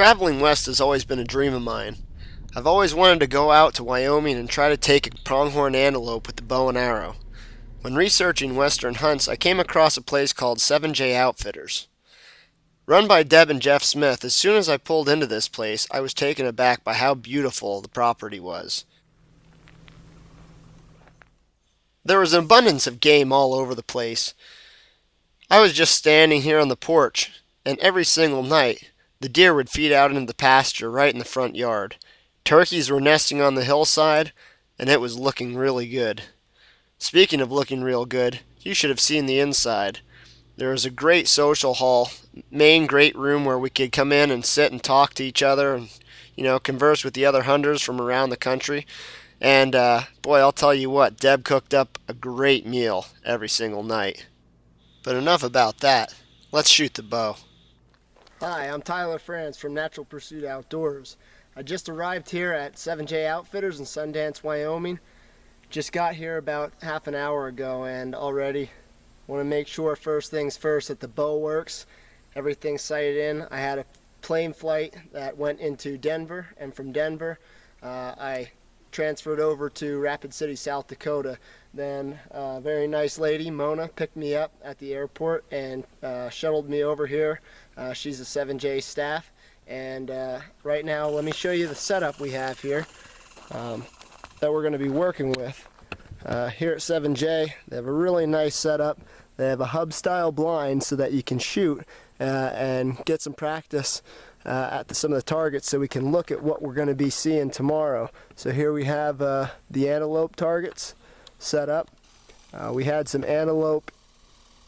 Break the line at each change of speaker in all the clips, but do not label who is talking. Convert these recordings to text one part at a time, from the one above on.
Traveling west has always been a dream of mine. I've always wanted to go out to Wyoming and try to take a pronghorn antelope with the bow and arrow. When researching western hunts, I came across a place called 7J Outfitters. Run by Deb and Jeff Smith, as soon as I pulled into this place, I was taken aback by how beautiful the property was. There was an abundance of game all over the place. I was just standing here on the porch, and every single night, the deer would feed out into the pasture right in the front yard. Turkeys were nesting on the hillside, and it was looking really good. Speaking of looking real good, you should have seen the inside. There was a great social hall, main great room where we could come in and sit and talk to each other and, converse with the other hunters from around the country. And, boy, I'll tell you what, Deb cooked up a great meal every single night. But enough about that. Let's shoot the bow. Hi, I'm Tyler Frantz from Natural Pursuit Outdoors. I just arrived here at 7J Outfitters in Sundance, Wyoming. Just got here about half an hour ago and already want to make sure first things first that the bow works. Everything's sighted in. I had a plane flight that went into Denver, and from Denver I transferred over to Rapid City, South Dakota. Then a very nice lady, Mona, picked me up at the airport and shuttled me over here. She's a 7J staff, and right now let me show you the setup we have here that we're going to be working with. Here at 7J, they have a really nice setup. They have a hub style blind so that you can shoot and get some practice at some of the targets so we can look at what we're going to be seeing tomorrow. So here we have the antelope targets set up. We had some antelope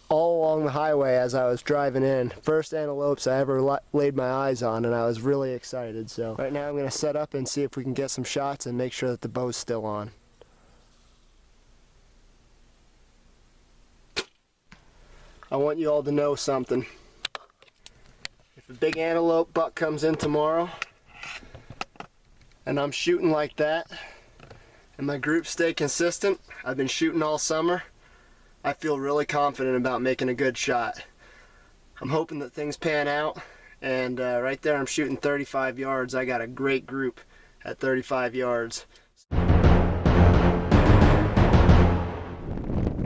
all along the highway as I was driving in. First antelopes I ever laid my eyes on, and I was really excited. So right now I'm going to set up and see if we can get some shots and make sure that the bow's still on. I want you all to know something. If a big antelope buck comes in tomorrow and I'm shooting like that and my groups stay consistent, I've been shooting all summer, I feel really confident about making a good shot. I'm hoping that things pan out, and right there I'm shooting 35 yards. I got a great group at 35 yards.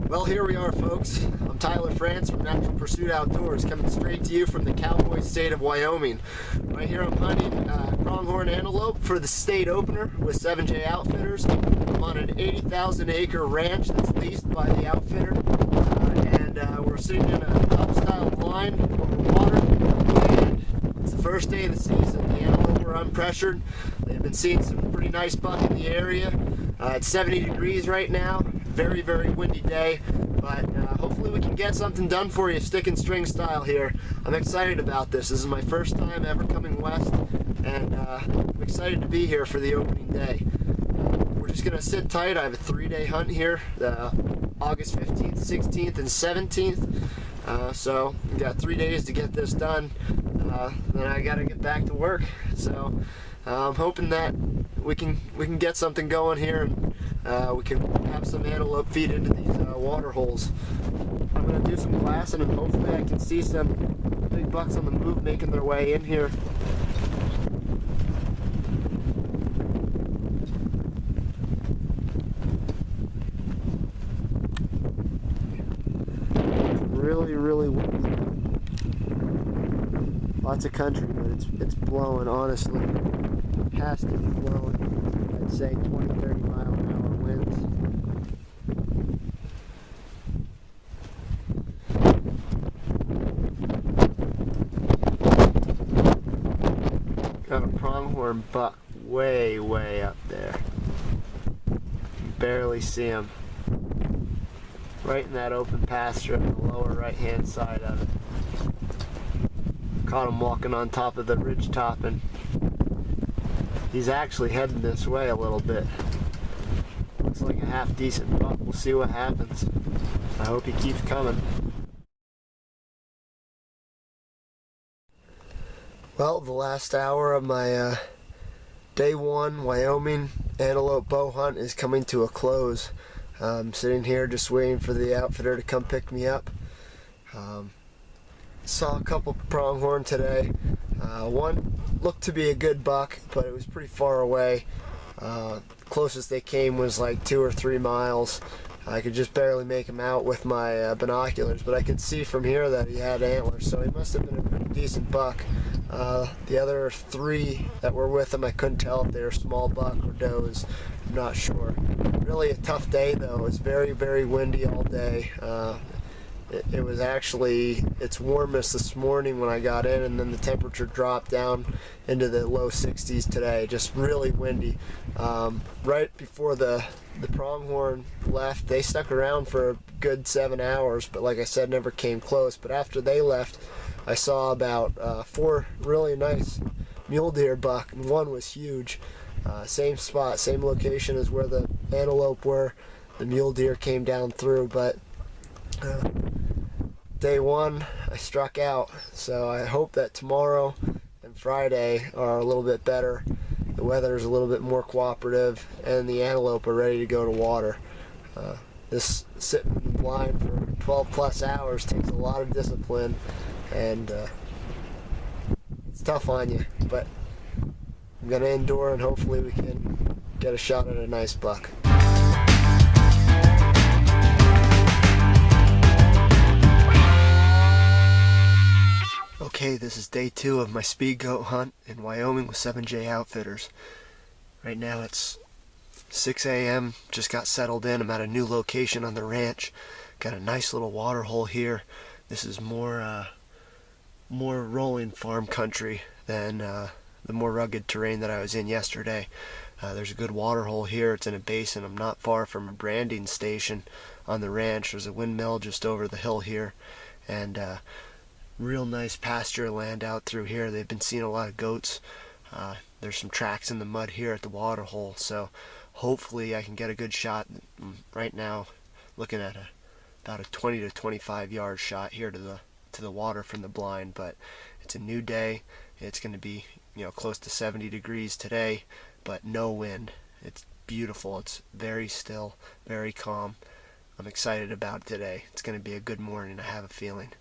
Well, here we are, folks. I'm Tyler Frantz from Natural Pursuit Outdoors, coming straight to you from the Cowboy State of Wyoming. Right here I'm hunting pronghorn antelope for the state opener with 7J Outfitters. I'm on an 80,000 acre ranch that's leased by the outfitter, and we're sitting in a hub-style blind over water, and it's the first day of the season. The antelope are unpressured. They've been seeing some pretty nice buck in the area. It's 70 degrees right now. Very, very windy day, but hopefully we can get something done for you stick and string style here. I'm excited about this. This is my first time ever coming west, and I'm excited to be here for the opening day. We're just gonna sit tight. I have a 3-day hunt here, August 15th, 16th, and 17th. So we've got 3 days to get this done. Then I gotta get back to work. So I'm hoping that we can get something going here, and we can have some antelope feed into these water holes. I'm going to do some glassing, and hopefully I can see some big bucks on the move making their way in here. Really, really windy. Lots of country, but it's blowing, honestly. It has to be blowing, I'd say 20-30 mile an hour winds. Got a pronghorn buck way, way up there. You barely see him. Right in that open pasture on the lower right hand side of it. Caught him walking on top of the ridge top, and he's actually heading this way a little bit. Looks like a half decent buck. We'll see what happens. I hope he keeps coming. Well, the last hour of my day 1 Wyoming antelope bow hunt is coming to a close. I'm sitting here just waiting for the outfitter to come pick me up. Saw a couple pronghorn today. One looked to be a good buck, but it was pretty far away. Closest they came was like 2 or 3 miles. I could just barely make him out with my binoculars, but I could see from here that he had antlers, so he must have been a pretty decent buck. The other three that were with him, I couldn't tell if they were small buck or does. I'm not sure. Really a tough day though. It was very, very windy all day. It was actually its warmest this morning when I got in, and then the temperature dropped down into the low 60s today. Just really windy. Right before the pronghorn left, they stuck around for a good 7 hours, but like I said, never came close. But after they left, I saw about 4 really nice mule deer buck, and one was huge. Same spot, same location as where the antelope were. The mule deer came down through, but day one I struck out, so I hope that tomorrow and Friday are a little bit better. The weather is a little bit more cooperative, and the antelope are ready to go to water. This sitting in the blind for 12 plus hours takes a lot of discipline, and it's tough on you, but I'm going to endure, and hopefully we can get a shot at a nice buck. Okay, this is day 2 of my speed goat hunt in Wyoming with 7J Outfitters. Right now it's 6 a.m., just got settled in. I'm at a new location on the ranch. Got a nice little water hole here. This is more rolling farm country than the more rugged terrain that I was in yesterday. There's a good water hole here. It's in a basin. I'm not far from a branding station on the ranch. There's a windmill just over the hill here, and real nice pasture land out through here. They've been seeing a lot of goats. There's some tracks in the mud here at the water hole, so hopefully I can get a good shot. Right now looking at about a 20 to 25 yard shot here to the water from the blind, but it's a new day. It's going to be close to 70 degrees today, but no wind. It's beautiful. It's very still, very calm. I'm excited about today. It's going to be a good morning, I have a feeling.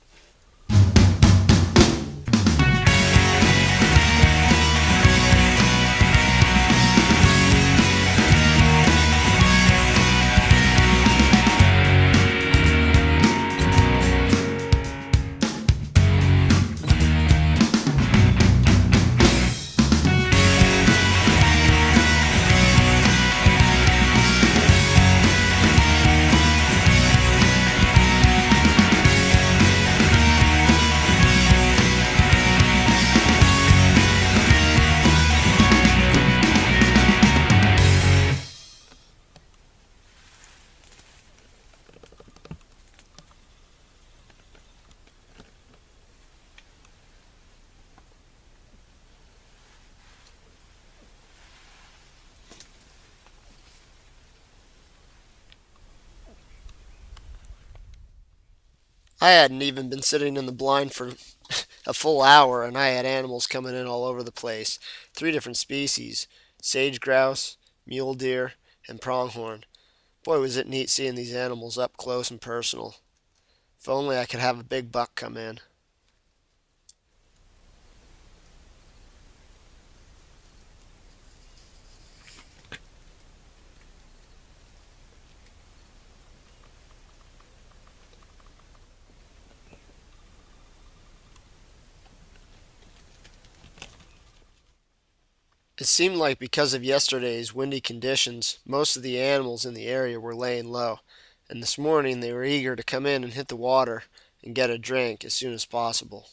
I hadn't even been sitting in the blind for a full hour, and I had animals coming in all over the place. 3 different species: sage grouse, mule deer, and pronghorn. Boy, was it neat seeing these animals up close and personal. If only I could have a big buck come in. It seemed like because of yesterday's windy conditions, most of the animals in the area were laying low, and this morning they were eager to come in and hit the water and get a drink as soon as possible.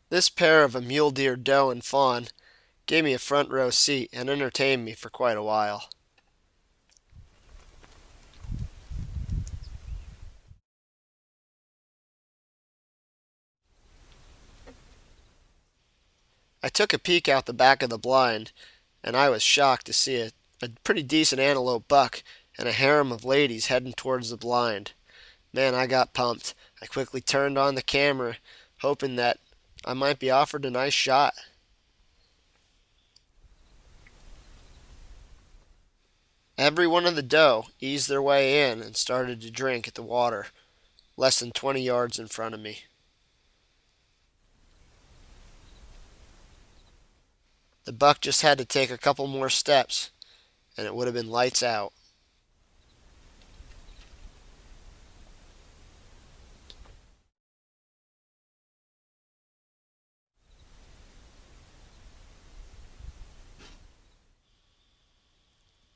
This pair of a mule deer doe and fawn gave me a front row seat and entertained me for quite a while. I took a peek out the back of the blind, and I was shocked to see a pretty decent antelope buck and a harem of ladies heading towards the blind. Man, I got pumped. I quickly turned on the camera, hoping that I might be offered a nice shot. Every one of the doe eased their way in and started to drink at the water. less than 20 yards in front of me. The buck just had to take a couple more steps, and it would have been lights out.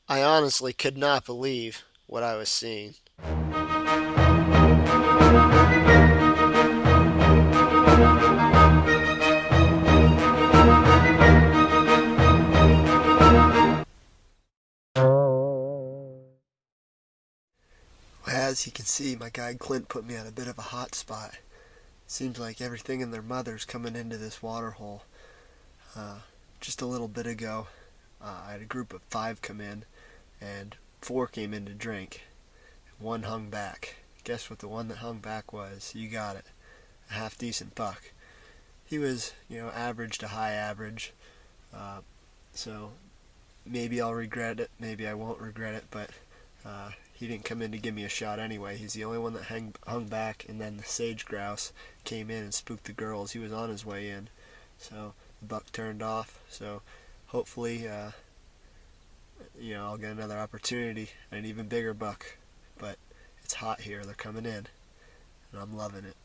I honestly could not believe what I was seeing. As you can see, my guy Clint put me on a bit of a hot spot. Seems like everything and their mother's coming into this water hole. Just a little bit ago, I had a group of 5 come in, and 4 came in to drink. 1 hung back. Guess what the one that hung back was? You got it. A half-decent buck. He was, average to high average. So maybe I'll regret it, maybe I won't regret it, but he didn't come in to give me a shot anyway. He's the only one that hung back, and then the sage grouse came in and spooked the girls. He was on his way in. So the buck turned off. So hopefully, I'll get another opportunity, an even bigger buck. But it's hot here. They're coming in, and I'm loving it.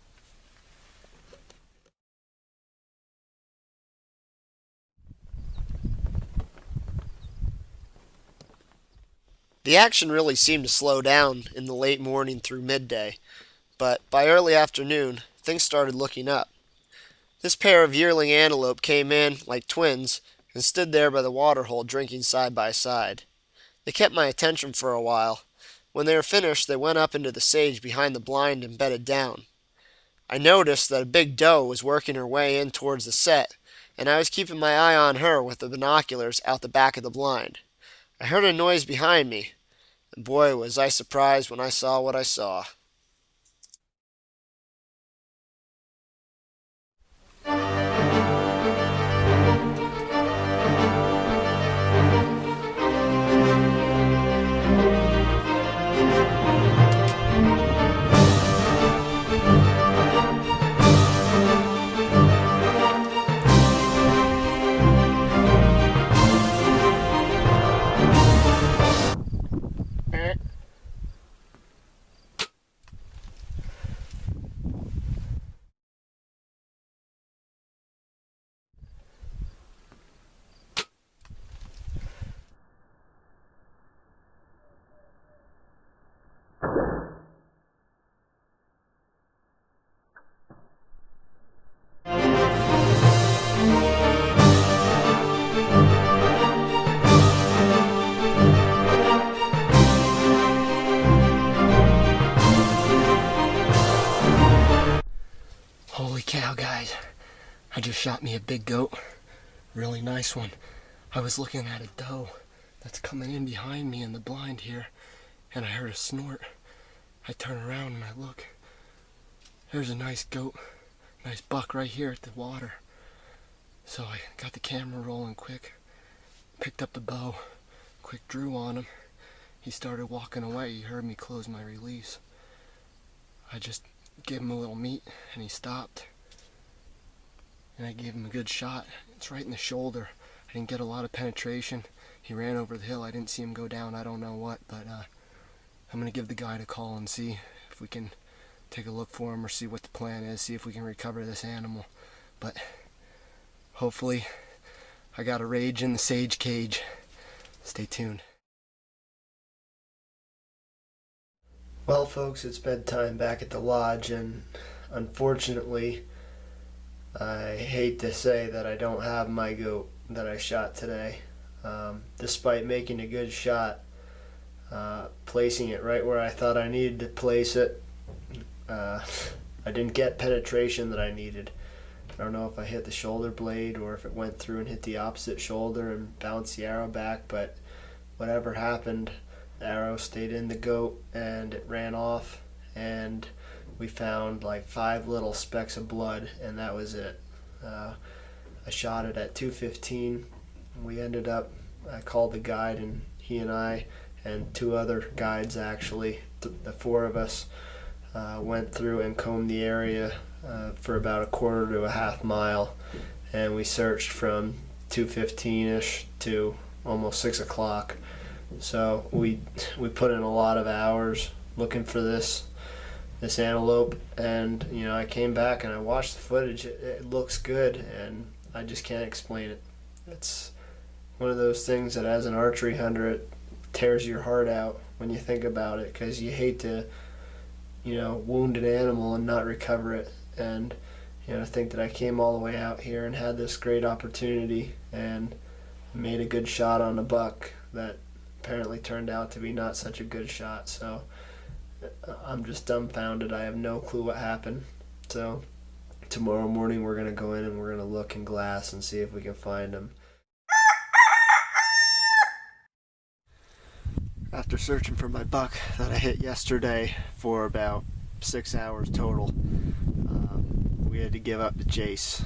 The action really seemed to slow down in the late morning through midday, but by early afternoon, things started looking up. This pair of yearling antelope came in like twins and stood there by the water hole drinking side by side. They kept my attention for a while. When they were finished, they went up into the sage behind the blind and bedded down. I noticed that a big doe was working her way in towards the set, and I was keeping my eye on her with the binoculars out the back of the blind. I heard a noise behind me, and boy was I surprised when I saw what I saw. Holy cow, guys. I just shot me a big goat. Really nice one. I was looking at a doe that's coming in behind me in the blind here, and I heard a snort. I turn around and I look. There's a nice goat, nice buck right here at the water. So I got the camera rolling quick, picked up the bow, quick drew on him. He started walking away. He heard me close my release. I just gave him a little meat and he stopped. And I gave him a good shot. It's right in the shoulder. I didn't get a lot of penetration. He ran over the hill. I didn't see him go down. I don't know what, but I'm going to give the guide a call and see if we can take a look for him or see what the plan is, see if we can recover this animal. But hopefully I got a rage in the sage cage. Stay tuned. Well, folks, it's bedtime back at the lodge, and unfortunately, I hate to say that I don't have my goat that I shot today. Despite making a good shot, placing it right where I thought I needed to place it, I didn't get penetration that I needed. I don't know if I hit the shoulder blade or if it went through and hit the opposite shoulder and bounced the arrow back, but whatever happened, the arrow stayed in the goat and it ran off, and we found like 5 little specks of blood, and that was it. I shot it at 2:15. We ended up, I called the guide, and he and I and 2 other guides, actually, the 4 of us, Went through and combed the area for about a quarter to a half mile, and we searched from 2:15ish to almost 6 o'clock. So we put in a lot of hours looking for this antelope, and I came back and I watched the footage. It looks good, and I just can't explain it. It's one of those things that as an archery hunter, it tears your heart out when you think about it, because you hate to wound an animal and not recover it. And I think that I came all the way out here and had this great opportunity and made a good shot on a buck that apparently turned out to be not such a good shot. So I'm just dumbfounded. I have no clue what happened. So tomorrow morning we're going to go in and we're going to look in glass and see if we can find him. After searching for my buck that I hit yesterday for about 6 hours total, we had to give up the chase.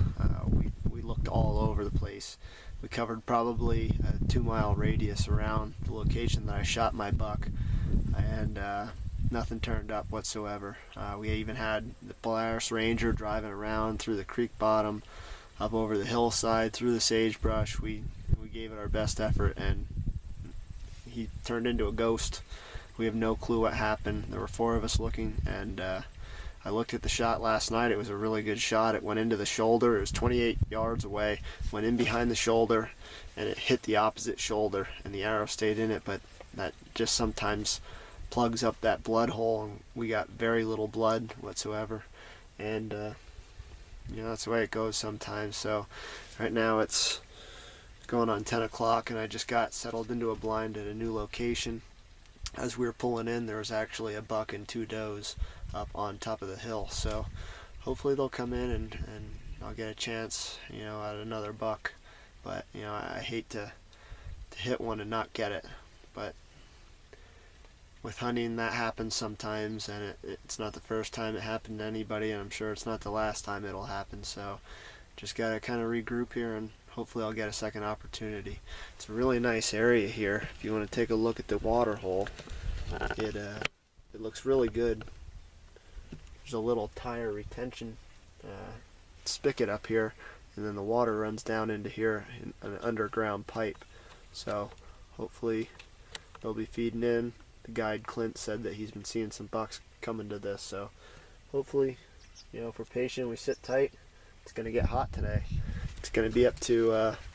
We looked all over the place. We covered probably a 2-mile radius around the location that I shot my buck, and nothing turned up whatsoever. We even had the Polaris Ranger driving around through the creek bottom, up over the hillside, through the sagebrush. We gave it our best effort, and he turned into a ghost. We have no clue what happened. There were 4 of us looking, and I looked at the shot last night. It was a really good shot. It went into the shoulder. It was 28 yards away, went in behind the shoulder, and it hit the opposite shoulder, and the arrow stayed in it. But that just sometimes plugs up that blood hole, and we got very little blood whatsoever. And that's the way it goes sometimes. So right now it's going on 10 o'clock, and I just got settled into a blind at a new location. As we were pulling in, there was actually a buck and 2 does up on top of the hill. So hopefully they'll come in and I'll get a chance, at another buck. But I hate to hit one and not get it. But with hunting, that happens sometimes, and it's not the first time it happened to anybody, and I'm sure it's not the last time it'll happen. So just gotta kind of regroup here, and hopefully I'll get a second opportunity. It's a really nice area here. If you want to take a look at the water hole, it looks really good. There's a little tire retention spigot up here, and then the water runs down into here in an underground pipe. So hopefully they'll be feeding in. The guide Clint said that he's been seeing some bucks coming to this, so hopefully, if we're patient, we sit tight. It's going to get hot today. It's going to be up to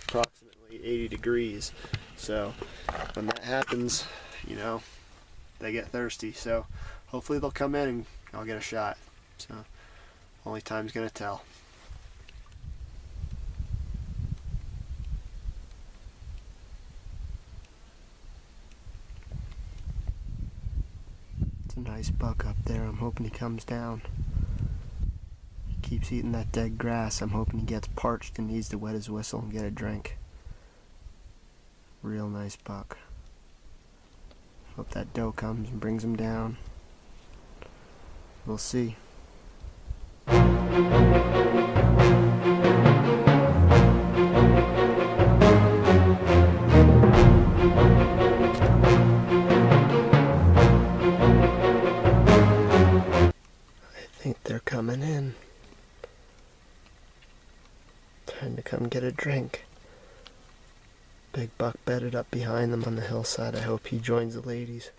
approximately 80 degrees. So when that happens, they get thirsty. So hopefully they'll come in and I'll get a shot. So only time's going to tell. It's a nice buck up there. I'm hoping he comes down. Keeps eating that dead grass. I'm hoping he gets parched and needs to wet his whistle and get a drink. Real nice buck. Hope that doe comes and brings him down. We'll see. I think they're coming in. Time to come get a drink. Big buck bedded up behind them on the hillside. I hope he joins the ladies.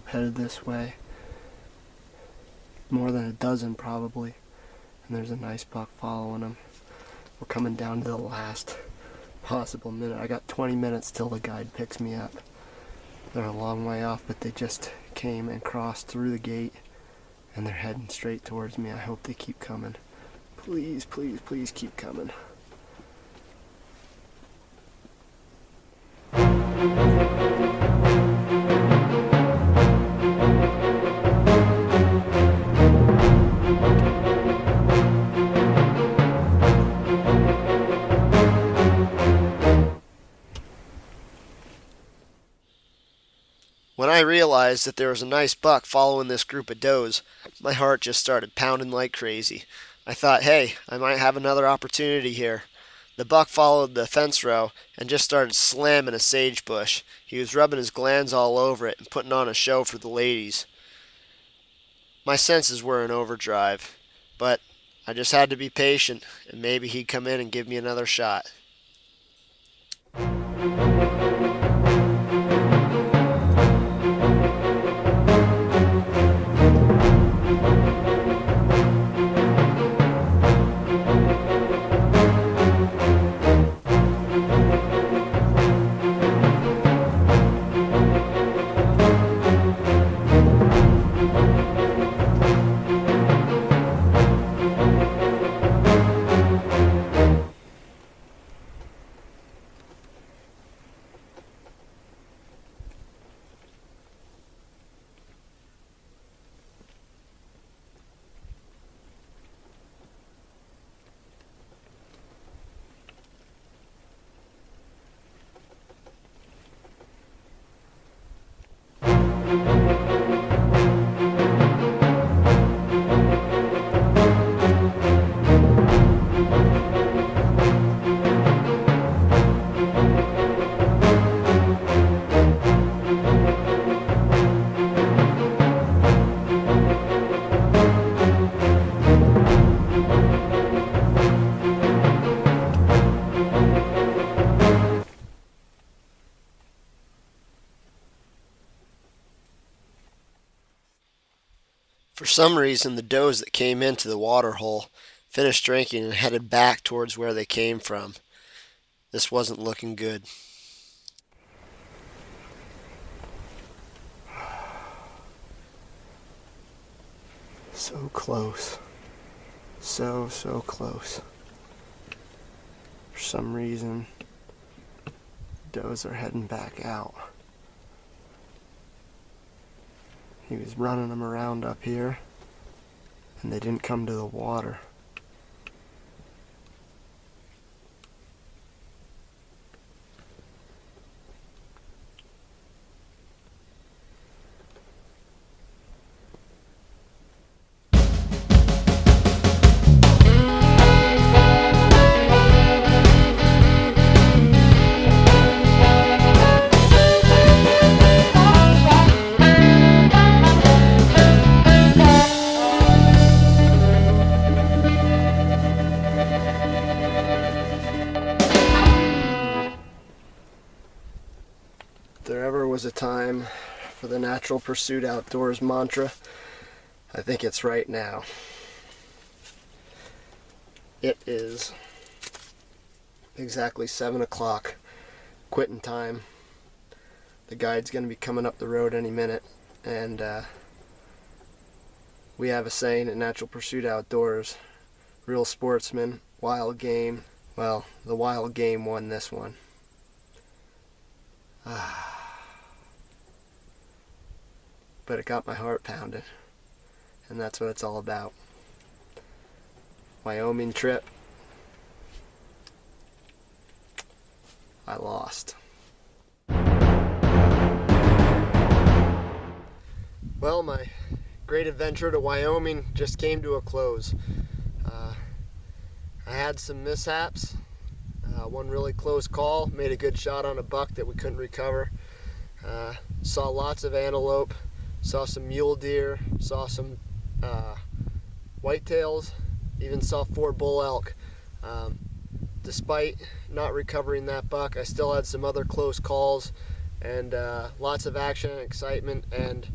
antelope headed this way. More than a dozen probably. And there's a nice buck following them. We're coming down to the last possible minute. I got 20 minutes till the guide picks me up. They're a long way off, but they just came and crossed through the gate and they're heading straight towards me. I hope they keep coming. Please, please, please keep coming. When I realized that there was a nice buck following this group of does, my heart just started pounding like crazy. I thought, hey, I might have another opportunity here. The buck followed the fence row and just started slamming a sage bush. He was rubbing his glands all over it and putting on a show for the ladies. My senses were in overdrive, but I just had to be patient, and maybe he'd come in and give me another shot. For some reason, the does that came into the water hole finished drinking and headed back towards where they came from. This wasn't looking good. So close. So close. For some reason, does are heading back out. He was running them around up here, and they didn't come to the water. If there ever was a time for the natural pursuit outdoors mantra, I think it's right now. It is exactly 7 o'clock, quitting time. The guide's going to be coming up the road any minute, and we have a saying at Natural Pursuit Outdoors: real sportsman, wild game. Well, the wild game won this one. But it got my heart pounding, and that's what it's all about. Wyoming trip, I lost. Well, my great adventure to Wyoming just came to a close. I had some mishaps. One really close call, made a good shot on a buck that we couldn't recover. Saw lots of antelope, saw some mule deer, saw some whitetails, even saw 4 bull elk. Despite not recovering that buck, I still had some other close calls, and lots of action and excitement. And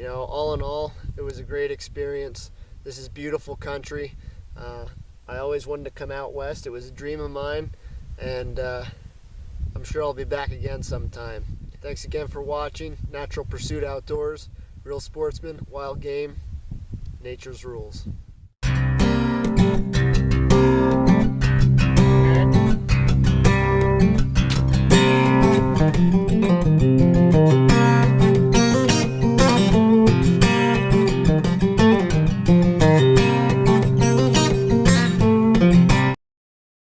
all in all, it was a great experience. This is beautiful country. I always wanted to come out west. It was a dream of mine, and I'm sure I'll be back again sometime. Thanks again for watching Natural Pursuit Outdoors. Real sportsman, wild game, nature's rules.